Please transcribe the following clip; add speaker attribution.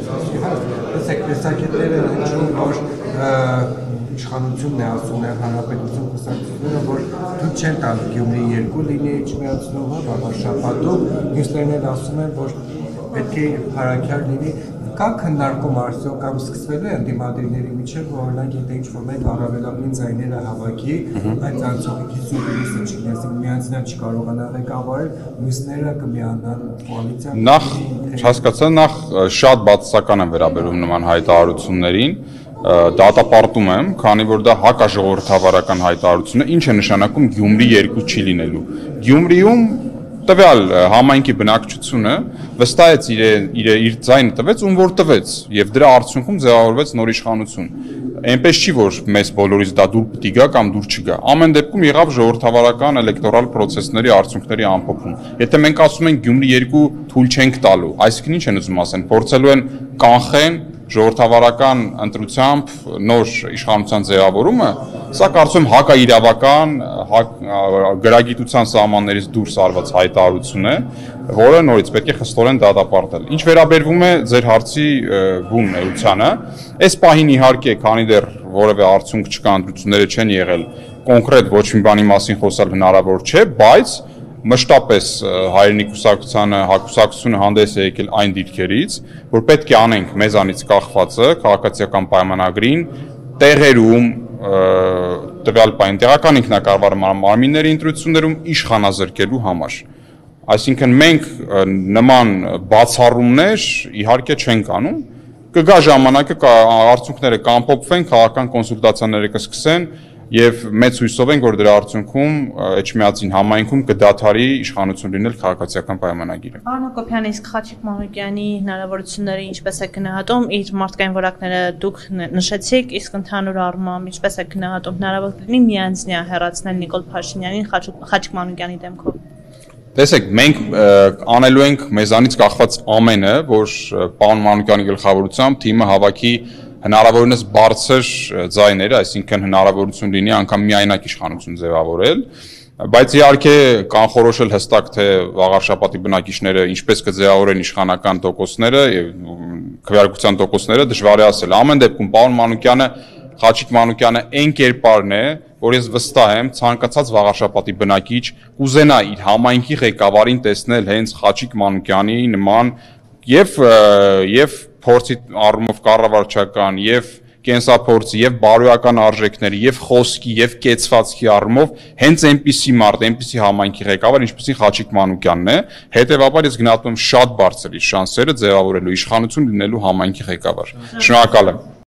Speaker 1: տեսակետները հնչում, որ իշխանությունն է ասում հանրապետություն կուսակցությունները, որ թույլ չեն տալ Գյումրի 2 լինի չմիացնողը, վաղաշաբաթում, մյուսներն էլ ասում են, որ պետք է հարակյալ լինի, կա քննարկում արդյոք կամ սկսվելու է ընդդիմադիրների միջև, որ օրինակ եթե ինչ-որ մեկ առավելագույն ձայները հավաքի, այդ անցողիկի սուպերիսը չգնացի, միանձնյալ չկարողանա ղեկավարել, մյուսները կմիանան կոալիցիա։
Speaker 2: Նախ հասկացա, նախ շատ բացասական եմ վերաբերում նման հայտարարություններին, դատապարտում եմ, քանի որ դա հակաժողովրդավարական հայտարարություն է, ինչ է նշանակում Գյումրի 2 չի լինելու։ Գյումրիում տվյալ համայնքի բնակչությունը վստահեց իր ձայնը տվեց, ում որ տվեց, եւ դրա արդյունքում ձևավորվեց նոր իշխանություն։ Այնպես չի, որ մեզ բոլորից դա դուր պիտի գա կամ դուր չգա։ Ամեն դեպքում եղավ ժողովրդավարական էլեկտորալ պրոցեսների արդյունքների ամփոփում։ Եթե մենք ասում ենք Գյումրի 2 թույլ չենք տալու, այսինքն ինչ են ուզում ասեն, փորձելու են կանխեն ժողովրդավարական ընտրությամբ նոր իշխանության ձևավորումը, սա կարծում եմ հակաիրավական, գրագիտության սահմաններից դուրս արված հայտարարություն է, որը նորից պետք է խստորեն դատապարտել։ Ինչ վերաբերվում է ձեր հարցի բուն էությանը, այս պահին իհարկե, քանի դեռ որևէ արդյունք չկա, ընտրությունները չեն եղել, կոնկրետ ոչ մի բանի մասին խոսալ հնարավոր չէ, բայց մշտապես հայրենի կուսակցությանը, հակուսակցությունը հանդես է եկել այն դիրքերից, որ պետք է անենք մեզանից կախվածը քաղաքացիական պայմանագրին, տեղերում, տվյալ պայն տեղական ինքնակառավարման մարմինների ընտրություններում իշխանազրկելու համար։ Այսինքն մենք նման բացառումներ իհարկե չենք անում, կգա ժամանակը արդյունքները կամփոփվեն, քաղաքական կոնսուլտացիաները կսկսեն եւ մեծ հույսով ենք, որ դրա արդյունքում Էջմիածին համայնքում կդադարի իշխանություն լինել քաղաքացիական պայմանագիրը։
Speaker 3: Պարոն Հակոբյան, իսկ Խաչիկ Մանուկյանի հնարավորությունները ինչպես է գնահատում, իր մարդկային որակները դուք նշեցիք, իսկ ընդհանուր առմամբ ինչպես է գնահատում հնարավոր լինի միանձնյա հեռացնել Նիկոլ Փաշինյանին Խաչիկ Մանուկյանի դեմքով։
Speaker 2: Տեսեք, մենք անելու ենք մեզանից կախված ամենը, որ պարոն Մանուկյանի գլխավորությամբ թիմը հավաքի հնարավորինս բարձր ձայները, այսինքն հնարավորություն լինի անգամ միայնակ իշխանություն ձևավորել, բայց իհարկե կանխորոշել հստակ թե վաղարշաբաթի բնակիչները ինչպես կձևավորեն իշխանական տոկոսները եւ քվեարկության տոկոսները դժվար է ասել։ Ամեն դեպքում պարոն Մանուկյանը, Խաչիկ Մանուկյանը այն կերպարն է, որ ես վստահ եմ ցանկացած վաղարշաբաթի բնակիչ կուզենա իր համայնքի ղեկավարին տեսնել հենց Խաչիկ Մանուկյանի նման եւ փորձի առումով կառավարչական եւ կենսափորձի եւ բարոյական արժեքների եւ խոսքի եւ կեցվածքի առումով հենց այնպիսի մարդ, այնպիսի համայնքի ղեկավար, ինչպեսին Խաչիկ Մանուկյանն է, հետեւաբար ես գնահատում եմ շատ բարձր իր շանսերը ձևավորելու իշխանություն լինելու համայնքի ղեկավար։ Շնորհակալ եմ։